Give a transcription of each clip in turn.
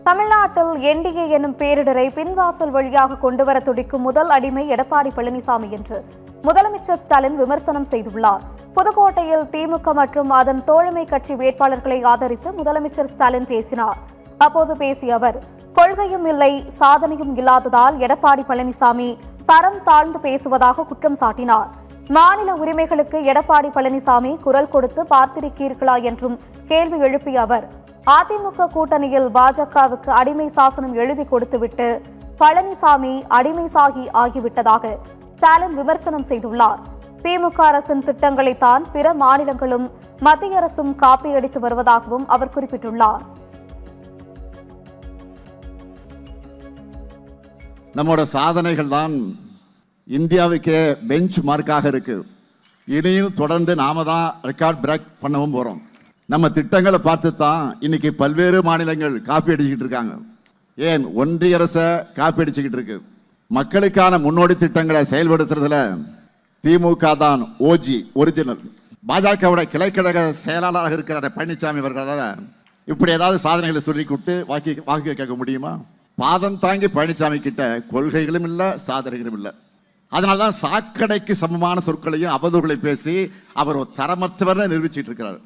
தமிழ்நாட்டில் என்டிஏ எனும் பேரிடரை பின்வாசல் வழியாக கொண்டுவர துடிக்கும் முதல் அடிமை எடப்பாடி பழனிசாமி என்று முதலமைச்சர் ஸ்டாலின் விமர்சனம் செய்துள்ளார். புதுக்கோட்டையில் திமுக மற்றும் அதன் தோழமை கட்சி வேட்பாளர்களை ஆதரித்து முதலமைச்சர் ஸ்டாலின் பேசினார். அப்போது பேசிய அவர், கொள்கையும் இல்லை சாதனையும் இல்லாததால் எடப்பாடி பழனிசாமி தரம் தாழ்ந்து பேசுவதாக குற்றம் சாட்டினார். மாநில உரிமைகளுக்கு எடப்பாடி பழனிசாமி குரல் கொடுத்து பார்த்திருக்கிறீர்களா என்றும் கேள்வி எழுப்பிய அவர், அதிமுக கூட்டணியில் பாஜகவுக்கு அடிமை சாசனம் எழுதி கொடுத்துவிட்டு பழனிசாமி அடிமை சாகி ஆகிவிட்டதாக ஸ்டாலின் விமர்சனம் செய்துள்ளார். திமுக அரசின் திட்டங்களைத்தான் பிற மாநிலங்களும் மத்திய அரசும் காப்பியடித்து வருவதாகவும் அவர் குறிப்பிட்டுள்ளார். நம்மோட சாதனைகள் தான் இந்தியாவுக்கே பெஞ்ச் மார்க்காக இருக்கு. இனியும் தொடர்ந்து நாம தான் ரெக்கார்ட் பிரேக் பண்ணவும் போறோம். நம்ம திட்டங்களை பார்த்து தான் இன்னைக்கு பல்வேறு மாநிலங்கள் காப்பி அடிச்சுக்கிட்டு இருக்காங்க. ஏன் ஒன்றிய அரசை காப்பி அடிச்சுக்கிட்டு இருக்கு. மக்களுக்கான முன்னோடி திட்டங்களை செயல்படுத்துறதுல திமுக தான் ஓஜி ஒரிஜினல். பாஜகவோட கிளைக்கழக செயலாளராக இருக்கிற பழனிசாமி அவர்களால் இப்படி ஏதாவது சாதனைகளை சொல்லி கூட்டு வாக்கு கேட்க முடியுமா? பாதம் தாங்கி பழனிசாமி கிட்ட கொள்கைகளும் இல்லை, சாதனைகளும் இல்லை. அதனால்தான் சாக்கடைக்கு சமமான சொற்களையும் அவதூறுகளை பேசி அவர் ஒரு தரமற்றவர் நிரூபிச்சுட்டு இருக்கிறார்.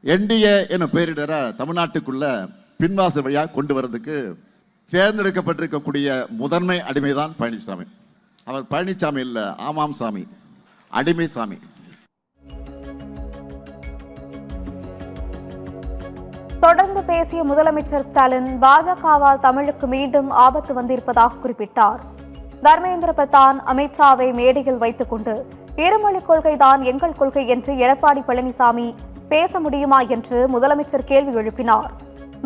என்டிஏ எனும் பேரிடரை தமிழ்நாட்டுக்குள்ள பின்வாசல் வழியாக கொண்டு வரதுக்கு தேர்ந்தெடுக்கப்பட்டிருக்கக்கூடிய முதன்மை அடிமைதான் பழனிசாமி. அவர் பழனிசாமி இல்லை, ஆமாம் சாமி, அடிமை சாமி. தொடர்ந்து பேசிய முதலமைச்சர் ஸ்டாலின், பாஜகவால் தமிழுக்கு மீண்டும் ஆபத்து வந்திருப்பதாக குறிப்பிட்டார். தர்மேந்திர பிரதான் அமித்ஷாவை மேடையில் வைத்துக் கொண்டு இருமொழிக் கொள்கைதான் எங்கள் கொள்கை என்று எடப்பாடி பழனிசாமி பேச முடியுமா என்று முதலமைச்சர் கேள்வி எழுப்பினார்.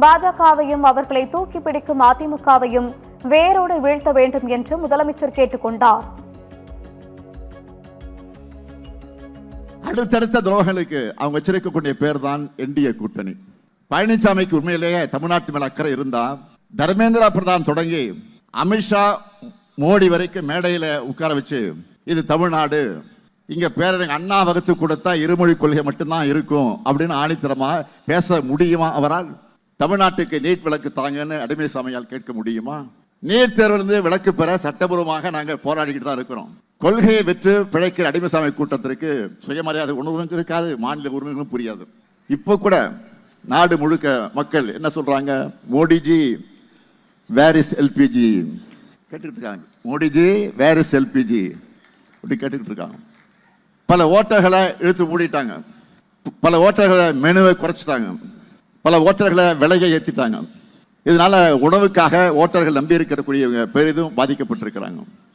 பாஜகவையும் அவர்களை தூக்கி பிடிக்கும் அதிமுகவையும் வேரோடு வீழ்த்த வேண்டும் என்று முதலமைச்சர் கேட்டுக் கொண்டார். அடுத்தடுத்த துரோகங்களுக்கு அவங்க வச்சிருக்கக்கூடிய பேர் தான் என்டிஏ கூட்டணி. பழனிசாமிக்கு உண்மையிலேயே தமிழ்நாட்டு மேல அக்கறை இருந்தா தர்மேந்திர பிரதான் தொடங்கி அமித்ஷா மோடி வரைக்கும் மேடையில உட்கார வச்சு இது தமிழ்நாடு, இங்க பேரறிஞர் அண்ணா வகுத்து கொடுத்தா இருமொழி கொள்கை மட்டும்தான் இருக்கும் அப்படின்னு ஆணித்தரமா பேச முடியுமா? அவரால் தமிழ்நாட்டுக்கு நீட் விலக்கு தாங்கன்னு அடிமை சாமியால் கேட்க முடியுமா? நீட் தேர்விலிருந்து விலக்கு பெற சட்டபூர்வமாக நாங்கள் போராடிக்கிட்டு தான் இருக்கிறோம். கொள்கையை வெற்று பிழைக்கிற அடிமைசாமி கூட்டத்திற்கு சுயமரியாதை உணர்வும் இருக்காது, மாநில உரிமைகளும் புரியாது. இப்போ கூட நாடு முழுக்க மக்கள் என்ன சொல்றாங்க? மோடிஜி வேர் இஸ் எல்பிஜி கேட்டுக்கிட்டு இருக்காங்க. மோடிஜி வேர் இஸ் எல்பிஜி அப்படி கேட்டுக்கிட்டு இருக்காங்க. பல ஓட்டர்களை இழுத்து மூடிட்டாங்க, பல ஓட்டர்களை மெனுவை குறைச்சிட்டாங்க, பல ஓட்டர்களை விலையை ஏற்றிட்டாங்க. இதனால உணவுக்காக ஓட்டர்கள் நம்பி இருக்கக்கூடியவங்க பெரிதும் பாதிக்கப்பட்டிருக்கிறாங்க.